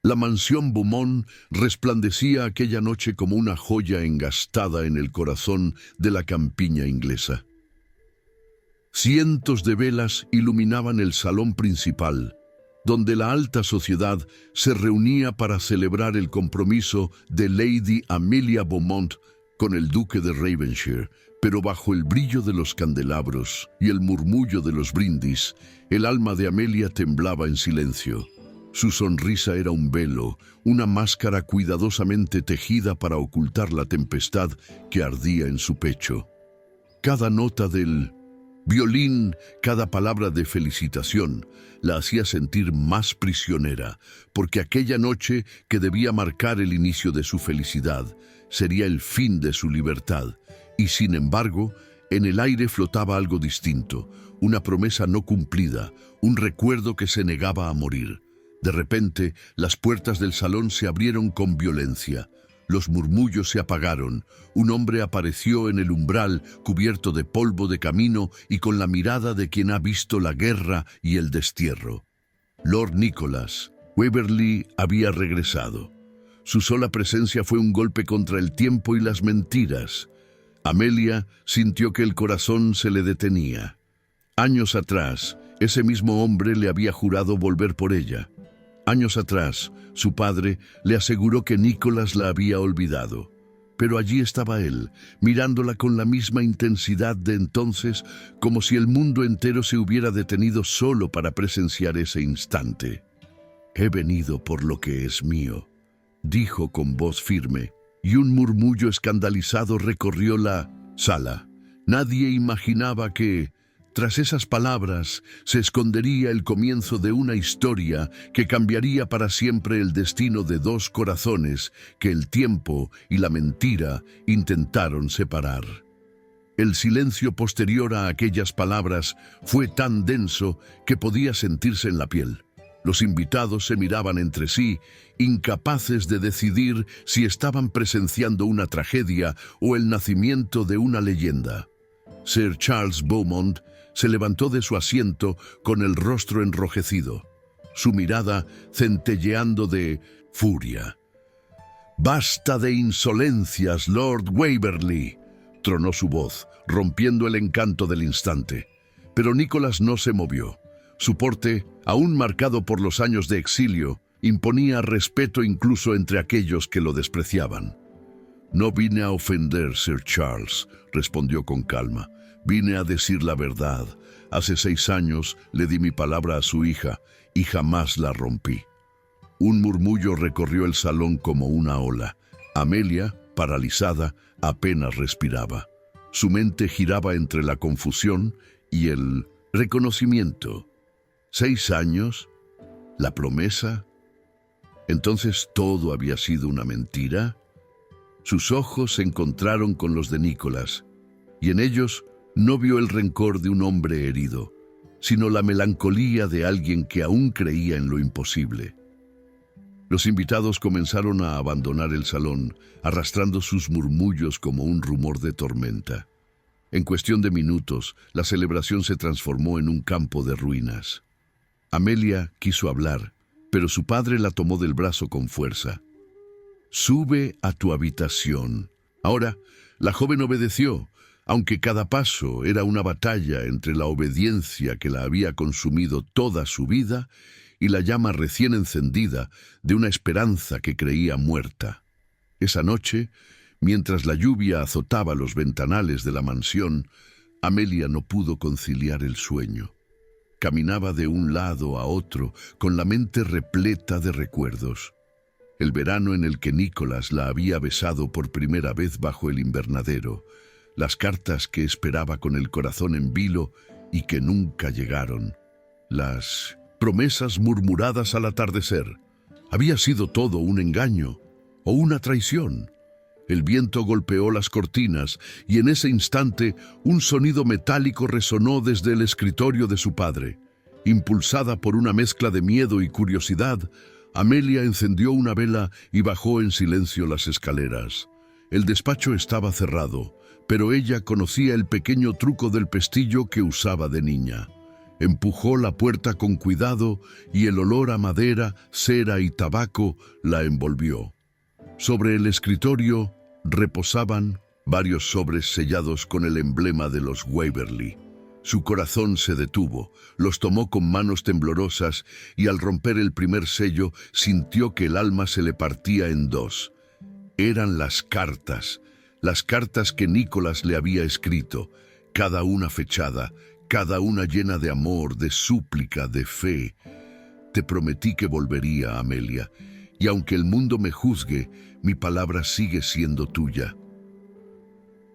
La mansión Beaumont resplandecía aquella noche como una joya engastada en el corazón de la campiña inglesa. Cientos de velas iluminaban el salón principal, donde la alta sociedad se reunía para celebrar el compromiso de Lady Amelia Beaumont con el duque de Ravenshire, pero bajo el brillo de los candelabros y el murmullo de los brindis, el alma de Amelia temblaba en silencio. Su sonrisa era un velo, una máscara cuidadosamente tejida para ocultar la tempestad que ardía en su pecho. Cada nota del violín, cada palabra de felicitación, la hacía sentir más prisionera, porque aquella noche que debía marcar el inicio de su felicidad, sería el fin de su libertad. Y sin embargo, en el aire flotaba algo distinto, una promesa no cumplida, un recuerdo que se negaba a morir. De repente, las puertas del salón se abrieron con violencia. Los murmullos se apagaron. Un hombre apareció en el umbral, cubierto de polvo de camino y con la mirada de quien ha visto la guerra y el destierro. Lord Nicholas Waverley había regresado. Su sola presencia fue un golpe contra el tiempo y las mentiras. Amelia sintió que el corazón se le detenía. Años atrás, ese mismo hombre le había jurado volver por ella. Años atrás, su padre le aseguró que Nicholas la había olvidado. Pero allí estaba él, mirándola con la misma intensidad de entonces, como si el mundo entero se hubiera detenido solo para presenciar ese instante. «He venido por lo que es mío», dijo con voz firme, y un murmullo escandalizado recorrió la sala. Nadie imaginaba que, tras esas palabras, se escondería el comienzo de una historia que cambiaría para siempre el destino de dos corazones que el tiempo y la mentira intentaron separar. El silencio posterior a aquellas palabras fue tan denso que podía sentirse en la piel. Los invitados se miraban entre sí, incapaces de decidir si estaban presenciando una tragedia o el nacimiento de una leyenda. Sir Charles Beaumont se levantó de su asiento con el rostro enrojecido, su mirada centelleando de furia. «¡Basta de insolencias, Lord Waverley!», tronó su voz, rompiendo el encanto del instante. Pero Nicholas no se movió. Su porte, aún marcado por los años de exilio, imponía respeto incluso entre aquellos que lo despreciaban. «No vine a ofender, Sir Charles», respondió con calma. «Vine a decir la verdad. Hace 6 años le di mi palabra a su hija y jamás la rompí». Un murmullo recorrió el salón como una ola. Amelia, paralizada, apenas respiraba. Su mente giraba entre la confusión y el reconocimiento. 6 años, la promesa. ¿Entonces todo había sido una mentira? Sus ojos se encontraron con los de Nicholas, y en ellos no vio el rencor de un hombre herido, sino la melancolía de alguien que aún creía en lo imposible. Los invitados comenzaron a abandonar el salón, arrastrando sus murmullos como un rumor de tormenta. En cuestión de minutos, la celebración se transformó en un campo de ruinas. Amelia quiso hablar, pero su padre la tomó del brazo con fuerza. «Sube a tu habitación». Ahora, la joven obedeció, aunque cada paso era una batalla entre la obediencia que la había consumido toda su vida y la llama recién encendida de una esperanza que creía muerta. Esa noche, mientras la lluvia azotaba los ventanales de la mansión, Amelia no pudo conciliar el sueño. Caminaba de un lado a otro, con la mente repleta de recuerdos. El verano en el que Nicholas la había besado por primera vez bajo el invernadero, las cartas que esperaba con el corazón en vilo y que nunca llegaron, las promesas murmuradas al atardecer. Había sido todo un engaño o una traición. El viento golpeó las cortinas y en ese instante un sonido metálico resonó desde el escritorio de su padre. Impulsada por una mezcla de miedo y curiosidad, Amelia encendió una vela y bajó en silencio las escaleras. El despacho estaba cerrado, pero ella conocía el pequeño truco del pestillo que usaba de niña. Empujó la puerta con cuidado y el olor a madera, cera y tabaco la envolvió. Sobre el escritorio reposaban varios sobres sellados con el emblema de los Waverly. Su corazón se detuvo, los tomó con manos temblorosas y al romper el primer sello sintió que el alma se le partía en dos. Eran las cartas que Nicholas le había escrito, cada una fechada, cada una llena de amor, de súplica, de fe. Te prometí que volvería, Amelia, y aunque el mundo me juzgue, mi palabra sigue siendo tuya.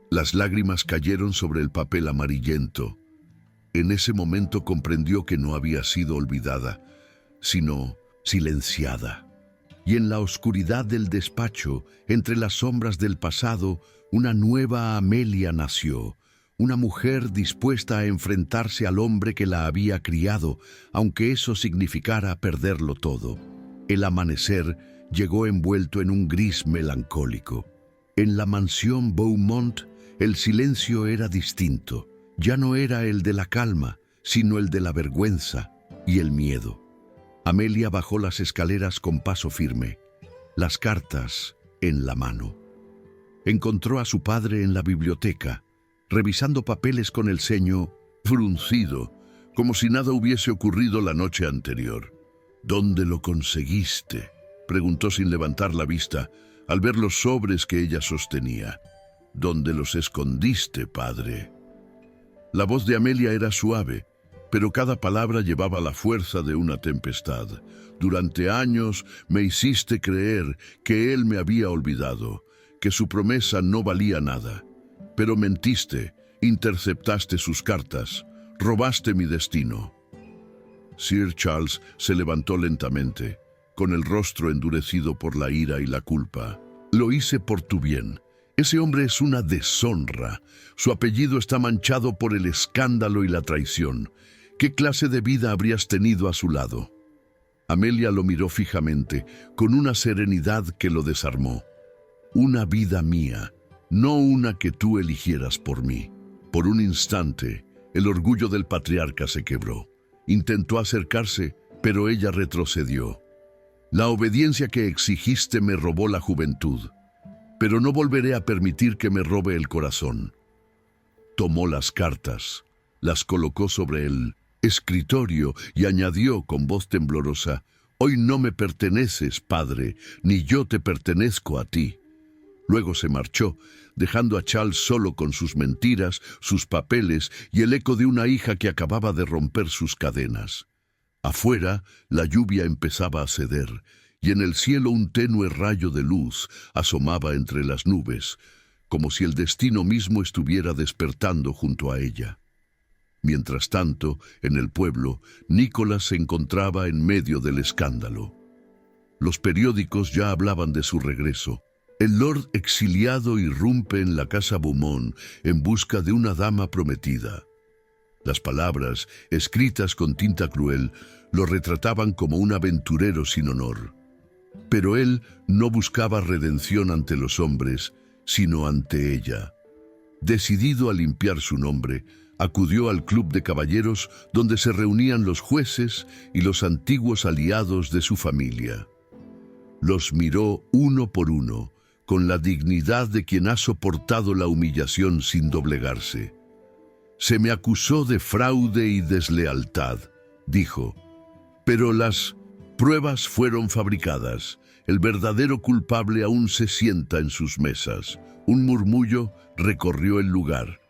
Las lágrimas cayeron sobre el papel amarillento. En ese momento comprendió que no había sido olvidada, sino silenciada. Y en la oscuridad del despacho, entre las sombras del pasado, una nueva Amelia nació, una mujer dispuesta a enfrentarse al hombre que la había criado, aunque eso significara perderlo todo. El amanecer llegó envuelto en un gris melancólico. En la mansión Beaumont, el silencio era distinto. Ya no era el de la calma, sino el de la vergüenza y el miedo. Amelia bajó las escaleras con paso firme, las cartas en la mano. Encontró a su padre en la biblioteca, revisando papeles con el ceño fruncido, como si nada hubiese ocurrido la noche anterior. ¿Dónde lo conseguiste?, preguntó sin levantar la vista, al ver los sobres que ella sostenía. ¿Dónde los escondiste, padre? La voz de Amelia era suave, pero cada palabra llevaba la fuerza de una tempestad. Durante años me hiciste creer que él me había olvidado, que su promesa no valía nada. Pero mentiste, interceptaste sus cartas, robaste mi destino. Sir Charles se levantó lentamente, con el rostro endurecido por la ira y la culpa. Lo hice por tu bien. Ese hombre es una deshonra. Su apellido está manchado por el escándalo y la traición. ¿Qué clase de vida habrías tenido a su lado? Amelia lo miró fijamente, con una serenidad que lo desarmó. Una vida mía, no una que tú eligieras por mí. Por un instante, el orgullo del patriarca se quebró. Intentó acercarse, pero ella retrocedió. La obediencia que exigiste me robó la juventud, pero no volveré a permitir que me robe el corazón. Tomó las cartas, las colocó sobre el escritorio y añadió con voz temblorosa: «Hoy no me perteneces, padre, ni yo te pertenezco a ti». Luego se marchó, dejando a Charles solo con sus mentiras, sus papeles y el eco de una hija que acababa de romper sus cadenas. Afuera, la lluvia empezaba a ceder, y en el cielo un tenue rayo de luz asomaba entre las nubes, como si el destino mismo estuviera despertando junto a ella. Mientras tanto, en el pueblo, Nicholas se encontraba en medio del escándalo. Los periódicos ya hablaban de su regreso. El lord exiliado irrumpe en la casa Beaumont en busca de una dama prometida. Las palabras, escritas con tinta cruel, lo retrataban como un aventurero sin honor. Pero él no buscaba redención ante los hombres, sino ante ella. Decidido a limpiar su nombre, acudió al club de caballeros donde se reunían los jueces y los antiguos aliados de su familia. Los miró uno por uno, con la dignidad de quien ha soportado la humillación sin doblegarse. «Se me acusó de fraude y deslealtad», dijo, «pero las pruebas fueron fabricadas. El verdadero culpable aún se sienta en sus mesas». Un murmullo recorrió el lugar.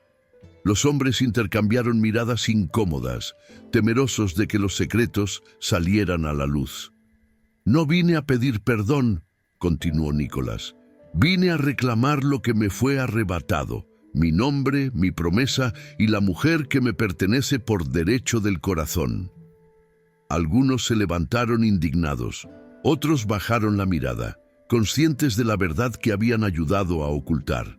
Los hombres intercambiaron miradas incómodas, temerosos de que los secretos salieran a la luz. «No vine a pedir perdón», continuó Nicholas. «Vine a reclamar lo que me fue arrebatado, mi nombre, mi promesa y la mujer que me pertenece por derecho del corazón». Algunos se levantaron indignados, otros bajaron la mirada, conscientes de la verdad que habían ayudado a ocultar.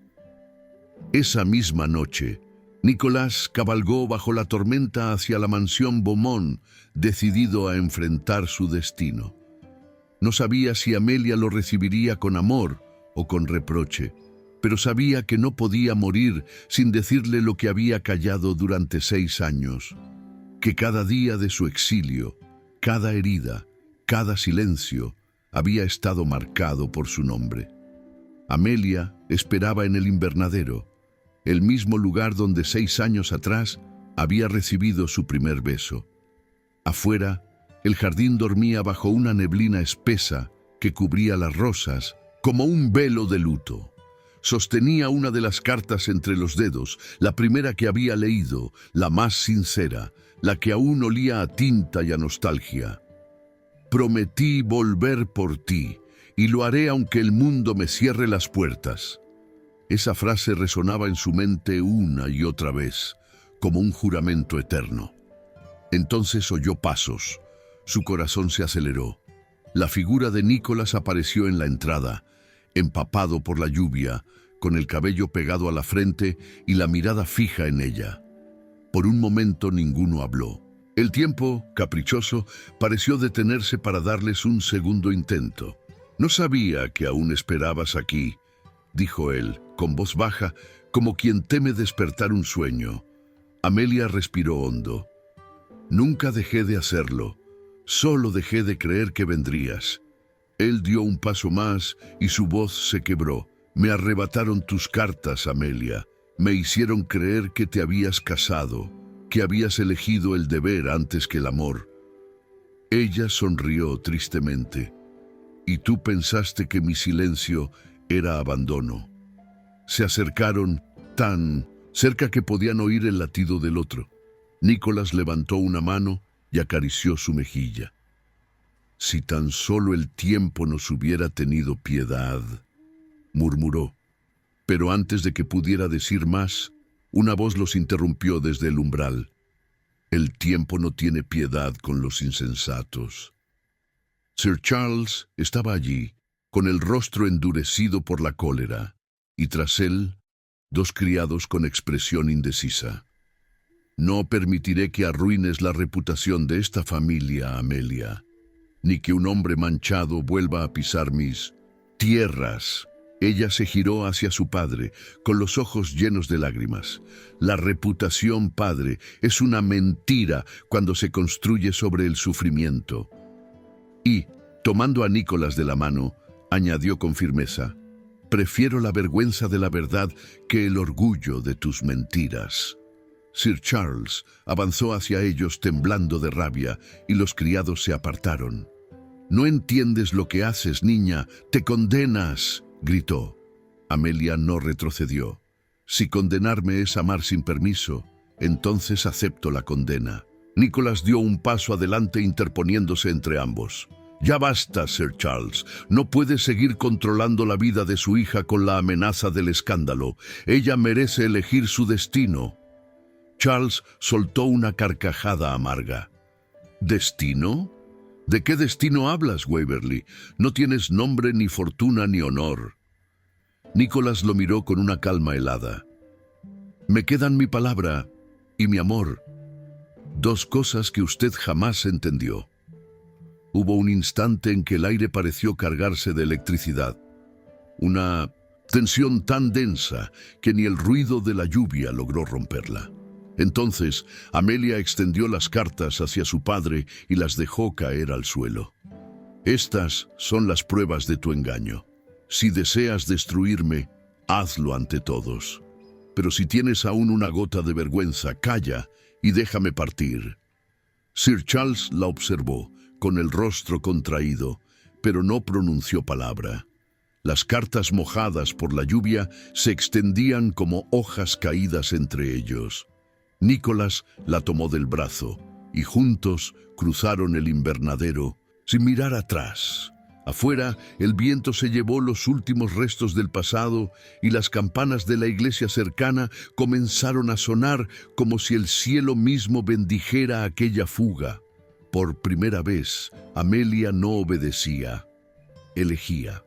Esa misma noche, Nicholas cabalgó bajo la tormenta hacia la mansión Beaumont, decidido a enfrentar su destino. No sabía si Amelia lo recibiría con amor o con reproche, pero sabía que no podía morir sin decirle lo que había callado durante 6 años. que cada día de su exilio, cada herida, cada silencio, había estado marcado por su nombre. Amelia esperaba en el invernadero, el mismo lugar donde 6 años atrás había recibido su primer beso. Afuera, el jardín dormía bajo una neblina espesa que cubría las rosas como un velo de luto. Sostenía una de las cartas entre los dedos, la primera que había leído, la más sincera, la que aún olía a tinta y a nostalgia. Prometí volver por ti, y lo haré aunque el mundo me cierre las puertas. Esa frase resonaba en su mente una y otra vez, como un juramento eterno. Entonces oyó pasos. Su corazón se aceleró. La figura de Nicholas apareció en la entrada, empapado por la lluvia, con el cabello pegado a la frente y la mirada fija en ella. Por un momento ninguno habló. El tiempo, caprichoso, pareció detenerse para darles un segundo intento. «No sabía que aún esperabas aquí», dijo él, con voz baja, como quien teme despertar un sueño. Amelia respiró hondo. «Nunca dejé de hacerlo. Solo dejé de creer que vendrías». Él dio un paso más y su voz se quebró. «Me arrebataron tus cartas, Amelia. Me hicieron creer que te habías casado, que habías elegido el deber antes que el amor». Ella sonrió tristemente. «Y tú pensaste que mi silencio era abandono». Se acercaron tan cerca que podían oír el latido del otro. Nicholas levantó una mano y acarició su mejilla. «Si tan solo el tiempo nos hubiera tenido piedad», murmuró. Pero antes de que pudiera decir más, una voz los interrumpió desde el umbral. «El tiempo no tiene piedad con los insensatos». Sir Charles estaba allí, con el rostro endurecido por la cólera, y tras él, 2 criados con expresión indecisa. «No permitiré que arruines la reputación de esta familia, Amelia, ni que un hombre manchado vuelva a pisar mis tierras». Ella se giró hacia su padre, con los ojos llenos de lágrimas. «La reputación, padre, es una mentira cuando se construye sobre el sufrimiento». Y, tomando a Nicholas de la mano, añadió con firmeza: «Prefiero la vergüenza de la verdad que el orgullo de tus mentiras». Sir Charles avanzó hacia ellos temblando de rabia y los criados se apartaron. «No entiendes lo que haces, niña, te condenas», gritó. Amelia no retrocedió. «Si condenarme es amar sin permiso, entonces acepto la condena». Nicholas dio un paso adelante interponiéndose entre ambos. «Ya basta, Sir Charles. No puede seguir controlando la vida de su hija con la amenaza del escándalo. Ella merece elegir su destino». Charles soltó una carcajada amarga. «¿Destino? ¿De qué destino hablas, Waverley? No tienes nombre, ni fortuna, ni honor». Nicholas lo miró con una calma helada. «Me quedan mi palabra y mi amor. 2 cosas que usted jamás entendió». Hubo un instante en que el aire pareció cargarse de electricidad. Una tensión tan densa que ni el ruido de la lluvia logró romperla. Entonces, Amelia extendió las cartas hacia su padre y las dejó caer al suelo. «Estas son las pruebas de tu engaño. Si deseas destruirme, hazlo ante todos. Pero si tienes aún una gota de vergüenza, calla y déjame partir». Sir Charles la observó, con el rostro contraído, pero no pronunció palabra. Las cartas mojadas por la lluvia se extendían como hojas caídas entre ellos. Nicholas la tomó del brazo y juntos cruzaron el invernadero sin mirar atrás. Afuera, el viento se llevó los últimos restos del pasado y las campanas de la iglesia cercana comenzaron a sonar como si el cielo mismo bendijera aquella fuga. Por primera vez, Amelia no obedecía, elegía.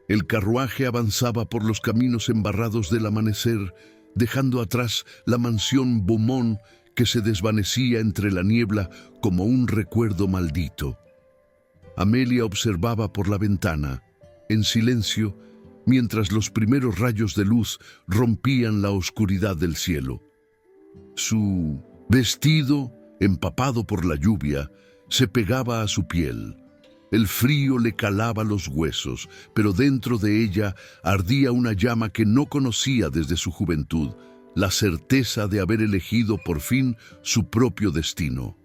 El carruaje avanzaba por los caminos embarrados del amanecer, dejando atrás la mansión Beaumont que se desvanecía entre la niebla como un recuerdo maldito. Amelia observaba por la ventana, en silencio, mientras los primeros rayos de luz rompían la oscuridad del cielo. Su vestido empapado por la lluvia, se pegaba a su piel. El frío le calaba los huesos, pero dentro de ella ardía una llama que no conocía desde su juventud, la certeza de haber elegido por fin su propio destino.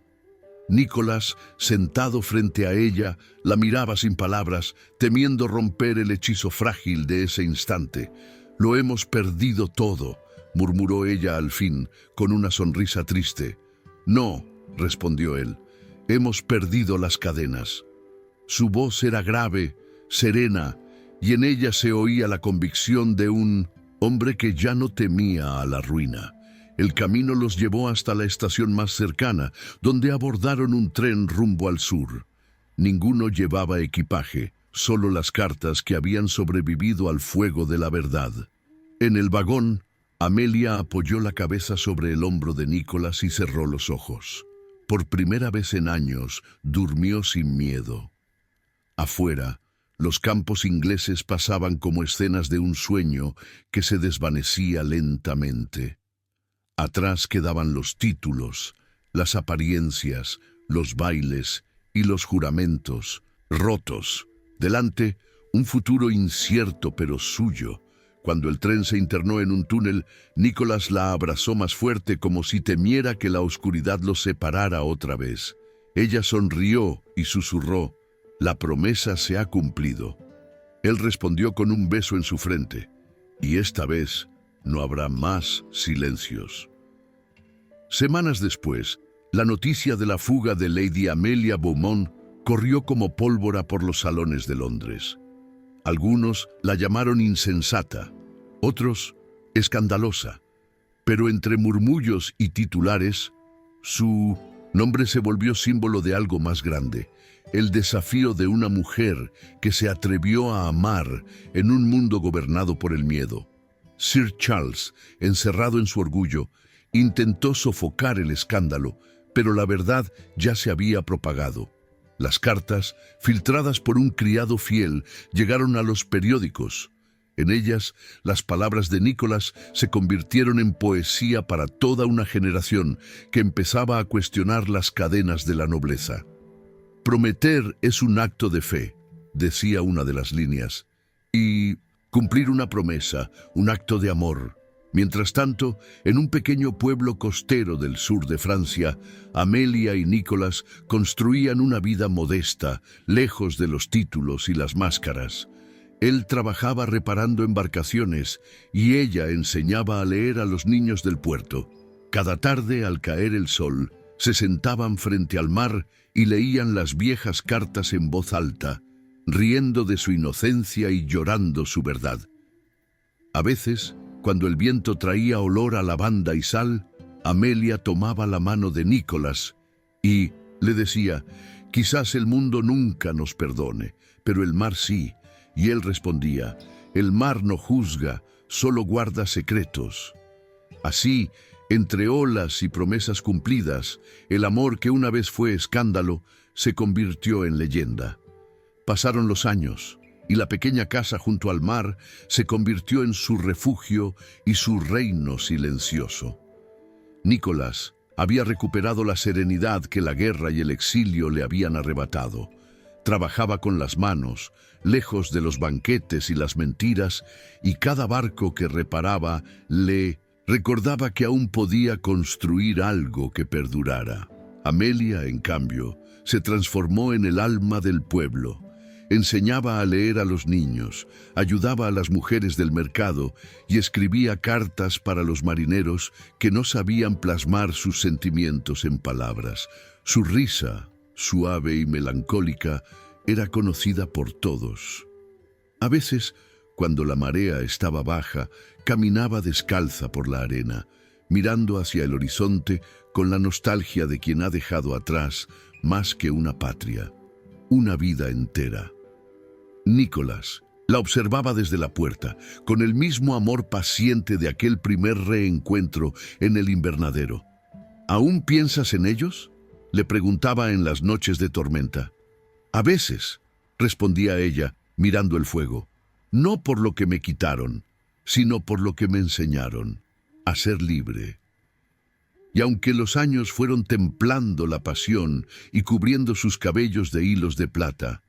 Nicolás, sentado frente a ella, la miraba sin palabras, temiendo romper el hechizo frágil de ese instante. «Lo hemos perdido todo», murmuró ella al fin, con una sonrisa triste. «No», respondió él, «hemos perdido las cadenas». Su voz era grave, serena, y en ella se oía la convicción de un hombre que ya no temía a la ruina. El camino los llevó hasta la estación más cercana, donde abordaron un tren rumbo al sur. Ninguno llevaba equipaje, solo las cartas que habían sobrevivido al fuego de la verdad. En el vagón, Amelia apoyó la cabeza sobre el hombro de Nicolás y cerró los ojos. Por primera vez en años, durmió sin miedo. Afuera, los campos ingleses pasaban como escenas de un sueño que se desvanecía lentamente. Atrás quedaban los títulos, las apariencias, los bailes y los juramentos, rotos. Delante, un futuro incierto pero suyo. Cuando el tren se internó en un túnel, Nicolás la abrazó más fuerte como si temiera que la oscuridad los separara otra vez. Ella sonrió y susurró: «La promesa se ha cumplido». Él respondió con un beso en su frente, y esta vez no habrá más silencios. Semanas después, la noticia de la fuga de Lady Amelia Beaumont corrió como pólvora por los salones de Londres. Algunos la llamaron insensata, otros escandalosa, pero entre murmullos y titulares, su nombre se volvió símbolo de algo más grande: el desafío de una mujer que se atrevió a amar en un mundo gobernado por el miedo. Sir Charles, encerrado en su orgullo, intentó sofocar el escándalo, pero la verdad ya se había propagado. Las cartas, filtradas por un criado fiel, llegaron a los periódicos. En ellas, las palabras de Nicolás se convirtieron en poesía para toda una generación que empezaba a cuestionar las cadenas de la nobleza. «Prometer es un acto de fe», decía una de las líneas, «y cumplir una promesa, un acto de amor». Mientras tanto, en un pequeño pueblo costero del sur de Francia, Amelia y Nicolás construían una vida modesta, lejos de los títulos y las máscaras. Él trabajaba reparando embarcaciones y ella enseñaba a leer a los niños del puerto. Cada tarde, al caer el sol, se sentaban frente al mar y leían las viejas cartas en voz alta, riendo de su inocencia y llorando su verdad. A veces, cuando el viento traía olor a lavanda y sal, Amelia tomaba la mano de Nicolás y le decía: «Quizás el mundo nunca nos perdone, pero el mar sí». Y él respondía: «El mar no juzga, solo guarda secretos». Así, entre olas y promesas cumplidas, el amor que una vez fue escándalo se convirtió en leyenda. Pasaron los años, y la pequeña casa junto al mar se convirtió en su refugio y su reino silencioso. Nicolás había recuperado la serenidad que la guerra y el exilio le habían arrebatado. Trabajaba con las manos, lejos de los banquetes y las mentiras, y cada barco que reparaba le recordaba que aún podía construir algo que perdurara. Amelia, en cambio, se transformó en el alma del pueblo. Enseñaba a leer a los niños, ayudaba a las mujeres del mercado y escribía cartas para los marineros que no sabían plasmar sus sentimientos en palabras. Su risa, suave y melancólica, era conocida por todos. A veces, cuando la marea estaba baja, caminaba descalza por la arena, mirando hacia el horizonte con la nostalgia de quien ha dejado atrás más que una patria, una vida entera. Nicolás la observaba desde la puerta, con el mismo amor paciente de aquel primer reencuentro en el invernadero. «¿Aún piensas en ellos?», le preguntaba en las noches de tormenta. «A veces», respondía ella, mirando el fuego, «no por lo que me quitaron, sino por lo que me enseñaron, a ser libre». Y aunque los años fueron templando la pasión y cubriendo sus cabellos de hilos de plata,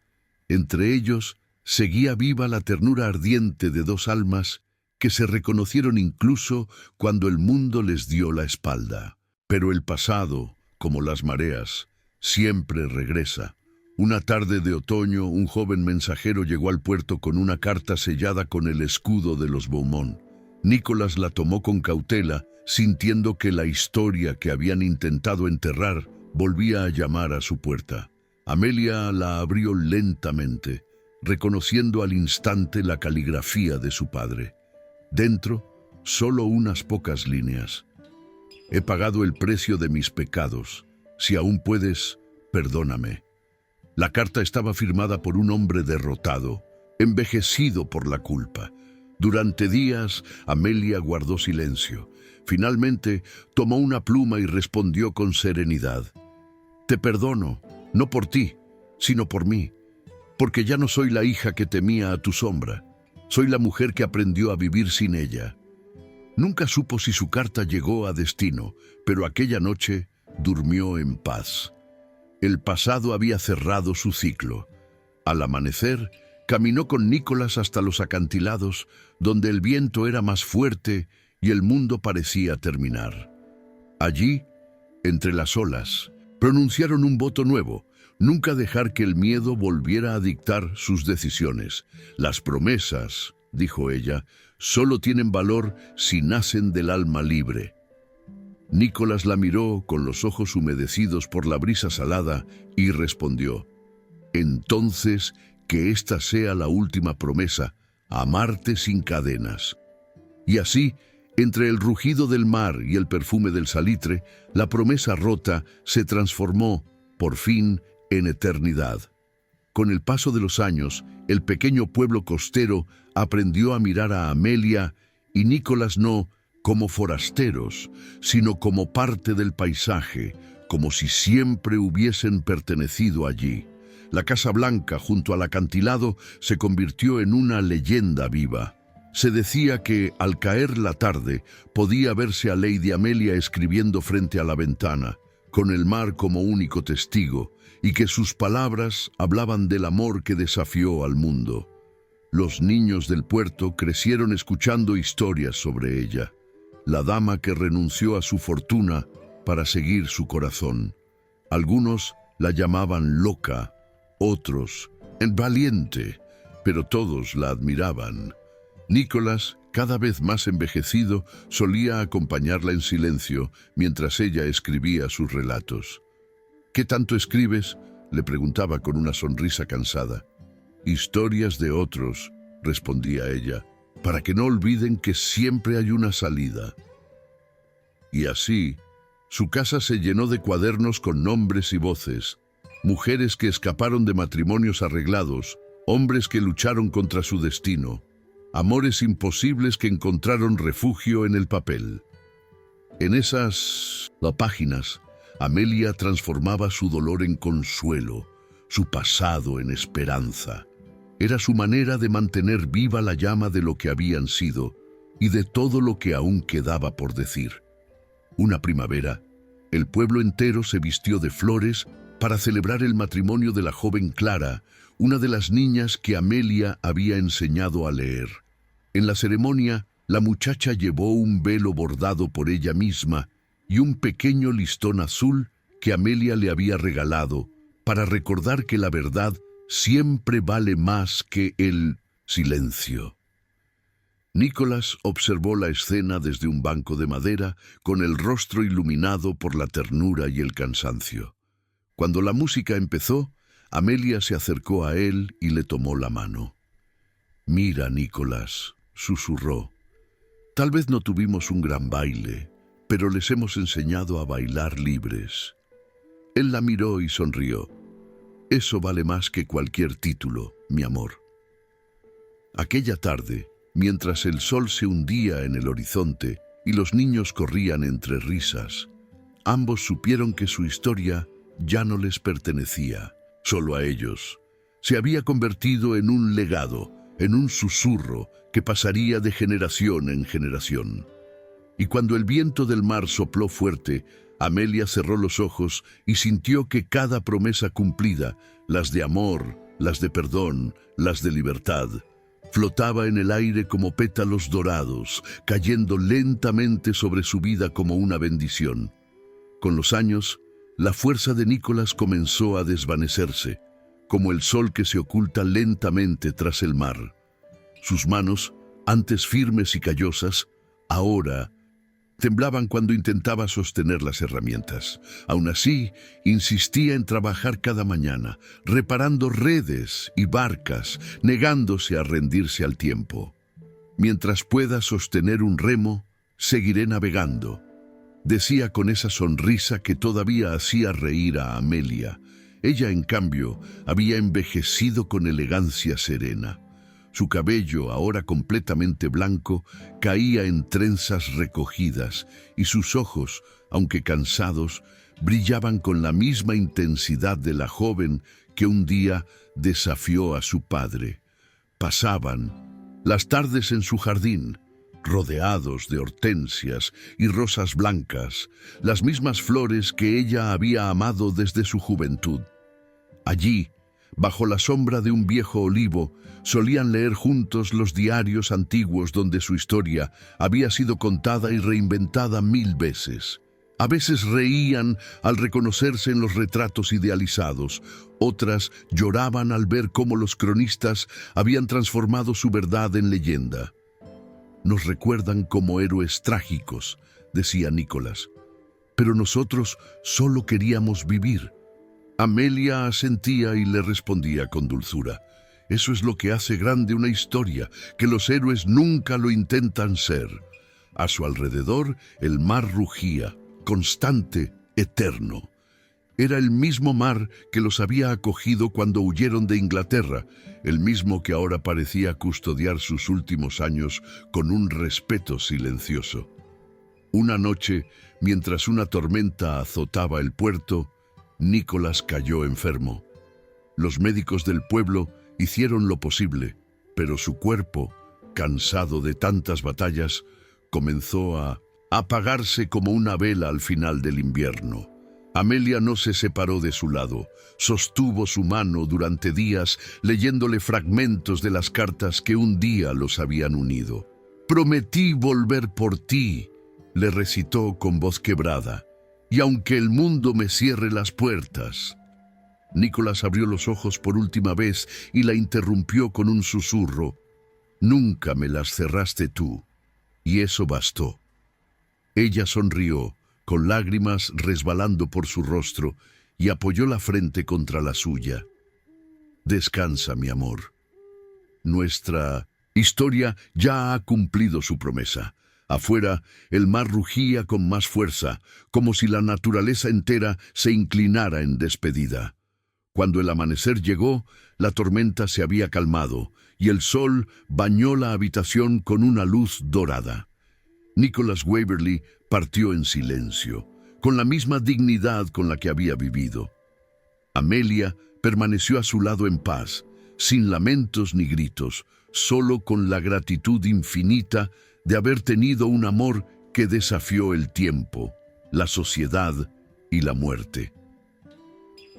entre ellos seguía viva la ternura ardiente de dos almas que se reconocieron incluso cuando el mundo les dio la espalda. Pero el pasado, como las mareas, siempre regresa. Una tarde de otoño, un joven mensajero llegó al puerto con una carta sellada con el escudo de los Beaumont. Nicholas la tomó con cautela, sintiendo que la historia que habían intentado enterrar volvía a llamar a su puerta. Amelia la abrió lentamente, reconociendo al instante la caligrafía de su padre. Dentro, solo unas pocas líneas. He pagado el precio de mis pecados. Si aún puedes, perdóname. La carta estaba firmada por un hombre derrotado, envejecido por la culpa. Durante días, Amelia guardó silencio. Finalmente, tomó una pluma y respondió con serenidad. Te perdono, no por ti, sino por mí, porque ya no soy la hija que temía a tu sombra. Soy la mujer que aprendió a vivir sin ella. Nunca supo si su carta llegó a destino, pero aquella noche durmió en paz. El pasado había cerrado su ciclo. Al amanecer, caminó con Nicholas hasta los acantilados, donde el viento era más fuerte y el mundo parecía terminar. Allí, entre las olas, pronunciaron un voto nuevo: nunca dejar que el miedo volviera a dictar sus decisiones. Las promesas, dijo ella, solo tienen valor si nacen del alma libre. Nicholas la miró con los ojos humedecidos por la brisa salada y respondió: entonces, que esta sea la última promesa, amarte sin cadenas. Y así, entre el rugido del mar y el perfume del salitre, la promesa rota se transformó, por fin, en eternidad. Con el paso de los años, el pequeño pueblo costero aprendió a mirar a Amelia y Nicholas no como forasteros, sino como parte del paisaje, como si siempre hubiesen pertenecido allí. La Casa Blanca, junto al acantilado, se convirtió en una leyenda viva. Se decía que, al caer la tarde, podía verse a Lady Amelia escribiendo frente a la ventana, con el mar como único testigo, y que sus palabras hablaban del amor que desafió al mundo. Los niños del puerto crecieron escuchando historias sobre ella, la dama que renunció a su fortuna para seguir su corazón. Algunos la llamaban loca, otros valiente, pero todos la admiraban. Nicholas, cada vez más envejecido, solía acompañarla en silencio mientras ella escribía sus relatos. ¿Qué tanto escribes?, le preguntaba con una sonrisa cansada. Historias de otros, respondía ella, para que no olviden que siempre hay una salida. Y así, su casa se llenó de cuadernos con nombres y voces, mujeres que escaparon de matrimonios arreglados, hombres que lucharon contra su destino, amores imposibles que encontraron refugio en el papel. En esas páginas, Amelia transformaba su dolor en consuelo, su pasado en esperanza. Era su manera de mantener viva la llama de lo que habían sido y de todo lo que aún quedaba por decir. Una primavera, el pueblo entero se vistió de flores para celebrar el matrimonio de la joven Clara, una de las niñas que Amelia había enseñado a leer. En la ceremonia, la muchacha llevó un velo bordado por ella misma y un pequeño listón azul que Amelia le había regalado para recordar que la verdad siempre vale más que el silencio. Nicholas observó la escena desde un banco de madera, con el rostro iluminado por la ternura y el cansancio. Cuando la música empezó, Amelia se acercó a él y le tomó la mano. «Mira, Nicholas», susurró, «tal vez no tuvimos un gran baile, pero les hemos enseñado a bailar libres». Él la miró y sonrió. «Eso vale más que cualquier título, mi amor». Aquella tarde, mientras el sol se hundía en el horizonte y los niños corrían entre risas, ambos supieron que su historia ya no les pertenecía, solo a ellos. Se había convertido en un legado, en un susurro que pasaría de generación en generación. y cuando el viento del mar sopló fuerte, Amelia cerró los ojos y sintió que cada promesa cumplida, las de amor, las de perdón, las de libertad, flotaba en el aire como pétalos dorados, cayendo lentamente sobre su vida como una bendición. Con los años, la fuerza de Nicholas comenzó a desvanecerse, como el sol que se oculta lentamente tras el mar. Sus manos, antes firmes y callosas, ahora temblaban cuando intentaba sostener las herramientas. Aún así, insistía en trabajar cada mañana, reparando redes y barcas, negándose a rendirse al tiempo. Mientras pueda sostener un remo, seguiré navegando, decía con esa sonrisa que todavía hacía reír a Amelia. Ella, en cambio, había envejecido con elegancia serena. Su cabello, ahora completamente blanco, caía en trenzas recogidas y sus ojos, aunque cansados, brillaban con la misma intensidad de la joven que un día desafió a su padre. Pasaban las tardes en su jardín, rodeados de hortensias y rosas blancas, las mismas flores que ella había amado desde su juventud. Allí, bajo la sombra de un viejo olivo, solían leer juntos los diarios antiguos donde su historia había sido contada y reinventada 1000 veces. A veces reían al reconocerse en los retratos idealizados, otras lloraban al ver cómo los cronistas habían transformado su verdad en leyenda. Nos recuerdan como héroes trágicos, decía Nicholas, pero nosotros solo queríamos vivir. Amelia asentía y le respondía con dulzura. Eso es lo que hace grande una historia, que los héroes nunca lo intentan ser. A su alrededor el mar rugía, constante, eterno. Era el mismo mar que los había acogido cuando huyeron de Inglaterra, el mismo que ahora parecía custodiar sus últimos años con un respeto silencioso. Una noche, mientras una tormenta azotaba el puerto, Nicholas cayó enfermo. Los médicos del pueblo hicieron lo posible, pero su cuerpo, cansado de tantas batallas, comenzó a apagarse como una vela al final del invierno. Amelia no se separó de su lado, sostuvo su mano durante días leyéndole fragmentos de las cartas que un día los habían unido. «Prometí volver por ti», le recitó con voz quebrada, «y aunque el mundo me cierre las puertas». Nicholas abrió los ojos por última vez y la interrumpió con un susurro. «Nunca me las cerraste tú», y eso bastó. Ella sonrió, con lágrimas resbalando por su rostro, y apoyó la frente contra la suya. «Descansa, mi amor. Nuestra historia ya ha cumplido su promesa». Afuera, el mar rugía con más fuerza, como si la naturaleza entera se inclinara en despedida. Cuando el amanecer llegó, la tormenta se había calmado y el sol bañó la habitación con una luz dorada. Nicholas Waverley partió en silencio, con la misma dignidad con la que había vivido. Amelia permaneció a su lado en paz, sin lamentos ni gritos, solo con la gratitud infinita de haber tenido un amor que desafió el tiempo, la sociedad y la muerte.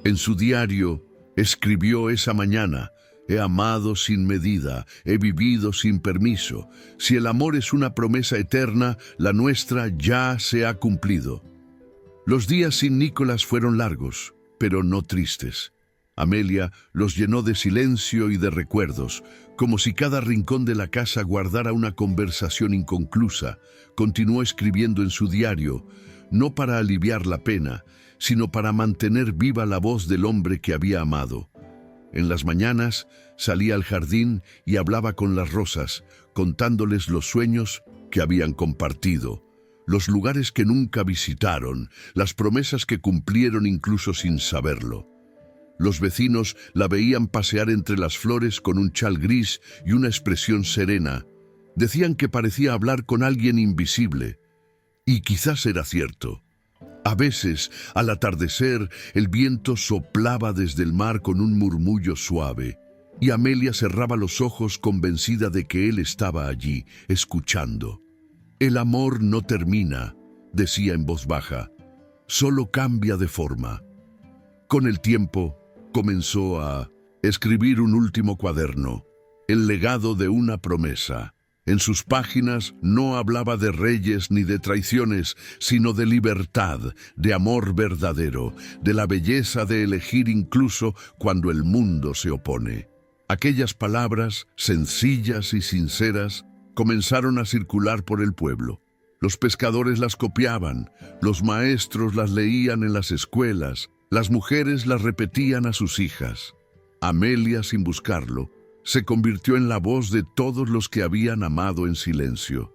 En su diario escribió esa mañana: «He amado sin medida, he vivido sin permiso. Si el amor es una promesa eterna, la nuestra ya se ha cumplido». Los días sin Nicholas fueron largos, pero no tristes. Amelia los llenó de silencio y de recuerdos, como si cada rincón de la casa guardara una conversación inconclusa. Continuó escribiendo en su diario, no para aliviar la pena, sino para mantener viva la voz del hombre que había amado. En las mañanas salía al jardín y hablaba con las rosas, contándoles los sueños que habían compartido, los lugares que nunca visitaron, las promesas que cumplieron incluso sin saberlo. Los vecinos la veían pasear entre las flores con un chal gris y una expresión serena. Decían que parecía hablar con alguien invisible. Y quizás era cierto. A veces, al atardecer, el viento soplaba desde el mar con un murmullo suave, y Amelia cerraba los ojos convencida de que él estaba allí, escuchando. El amor no termina, decía en voz baja, solo cambia de forma. Con el tiempo, comenzó a escribir un último cuaderno, el legado de una promesa. En sus páginas no hablaba de reyes ni de traiciones, sino de libertad, de amor verdadero, de la belleza de elegir incluso cuando el mundo se opone. Aquellas palabras, sencillas y sinceras, comenzaron a circular por el pueblo. Los pescadores las copiaban, los maestros las leían en las escuelas, las mujeres las repetían a sus hijas. Amelia, sin buscarlo, se convirtió en la voz de todos los que habían amado en silencio.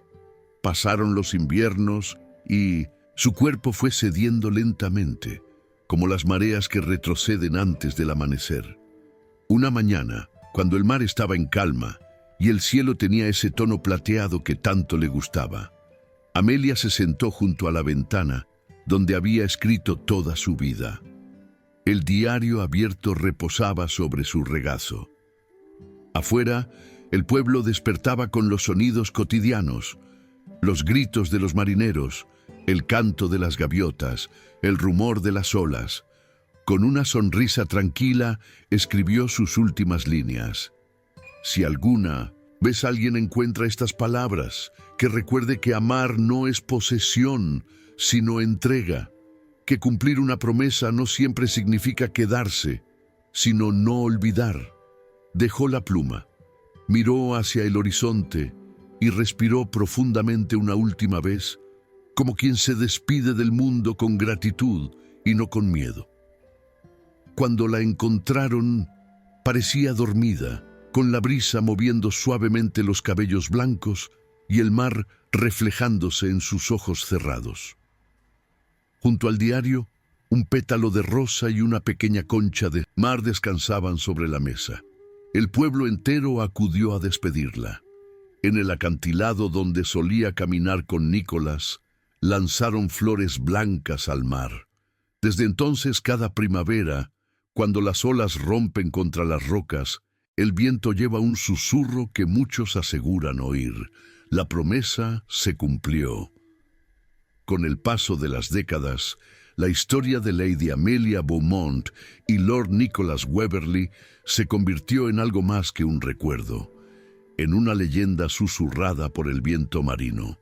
Pasaron los inviernos y su cuerpo fue cediendo lentamente, como las mareas que retroceden antes del amanecer. Una mañana, cuando el mar estaba en calma y el cielo tenía ese tono plateado que tanto le gustaba, Amelia se sentó junto a la ventana donde había escrito toda su vida. El diario abierto reposaba sobre su regazo. Afuera, el pueblo despertaba con los sonidos cotidianos, los gritos de los marineros, el canto de las gaviotas, el rumor de las olas. Con una sonrisa tranquila, escribió sus últimas líneas. Si alguna vez alguien encuentra estas palabras, que recuerde que amar no es posesión, sino entrega, que cumplir una promesa no siempre significa quedarse, sino no olvidar. Dejó la pluma, miró hacia el horizonte y respiró profundamente una última vez, como quien se despide del mundo con gratitud y no con miedo. Cuando la encontraron, parecía dormida, con la brisa moviendo suavemente los cabellos blancos y el mar reflejándose en sus ojos cerrados. Junto al diario, un pétalo de rosa y una pequeña concha de mar descansaban sobre la mesa. El pueblo entero acudió a despedirla. En el acantilado donde solía caminar con Nicolás, lanzaron flores blancas al mar. Desde entonces, cada primavera, cuando las olas rompen contra las rocas, el viento lleva un susurro que muchos aseguran oír. La promesa se cumplió. Con el paso de las décadas, la historia de Lady Amelia Beaumont y Lord Nicholas Weberley se convirtió en algo más que un recuerdo, en una leyenda susurrada por el viento marino.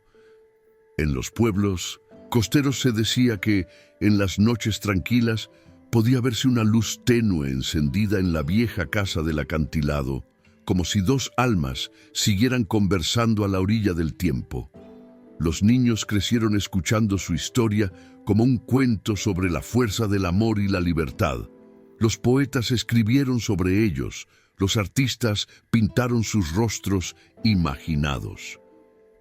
En los pueblos costeros se decía que, en las noches tranquilas, podía verse una luz tenue encendida en la vieja casa del acantilado, como si dos almas siguieran conversando a la orilla del tiempo. Los niños crecieron escuchando su historia como un cuento sobre la fuerza del amor y la libertad. Los poetas escribieron sobre ellos, los artistas pintaron sus rostros imaginados.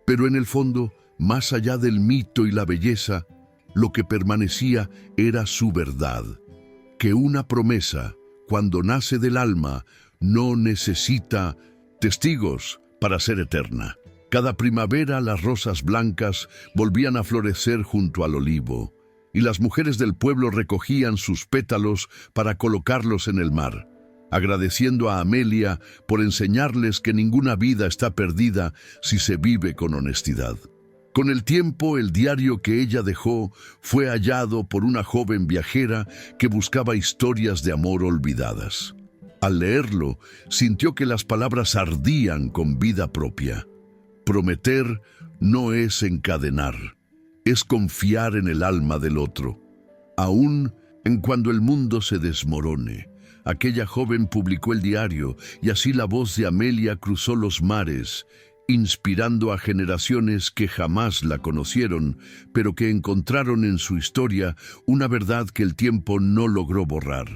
Pero en el fondo, más allá del mito y la belleza, lo que permanecía era su verdad, que una promesa, cuando nace del alma, no necesita testigos para ser eterna. Cada primavera las rosas blancas volvían a florecer junto al olivo, y las mujeres del pueblo recogían sus pétalos para colocarlos en el mar, agradeciendo a Amelia por enseñarles que ninguna vida está perdida si se vive con honestidad. Con el tiempo, el diario que ella dejó fue hallado por una joven viajera que buscaba historias de amor olvidadas. Al leerlo, sintió que las palabras ardían con vida propia. Prometer no es encadenar, es confiar en el alma del otro. Aún en cuando el mundo se desmorone, aquella joven publicó el diario y así la voz de Amelia cruzó los mares, inspirando a generaciones que jamás la conocieron, pero que encontraron en su historia una verdad que el tiempo no logró borrar.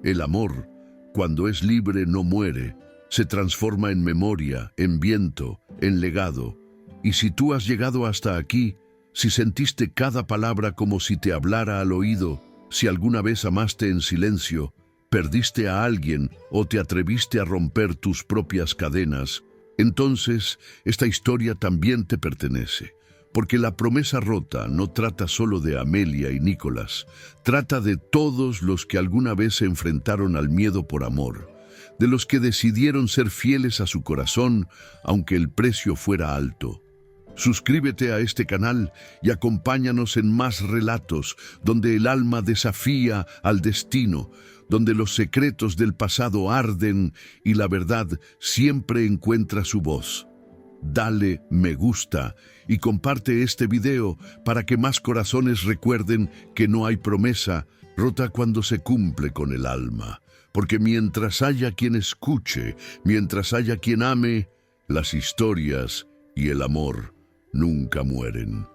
El amor, cuando es libre, no muere, se transforma en memoria, en viento, en legado. Y si tú has llegado hasta aquí, si sentiste cada palabra como si te hablara al oído, si alguna vez amaste en silencio, perdiste a alguien o te atreviste a romper tus propias cadenas, entonces esta historia también te pertenece. Porque la promesa rota no trata solo de Amelia y Nicolás, trata de todos los que alguna vez se enfrentaron al miedo por amor, de los que decidieron ser fieles a su corazón, aunque el precio fuera alto. Suscríbete a este canal y acompáñanos en más relatos donde el alma desafía al destino, donde los secretos del pasado arden y la verdad siempre encuentra su voz. Dale me gusta y comparte este video para que más corazones recuerden que no hay promesa rota cuando se cumple con el alma. Porque mientras haya quien escuche, mientras haya quien ame, las historias y el amor nunca mueren.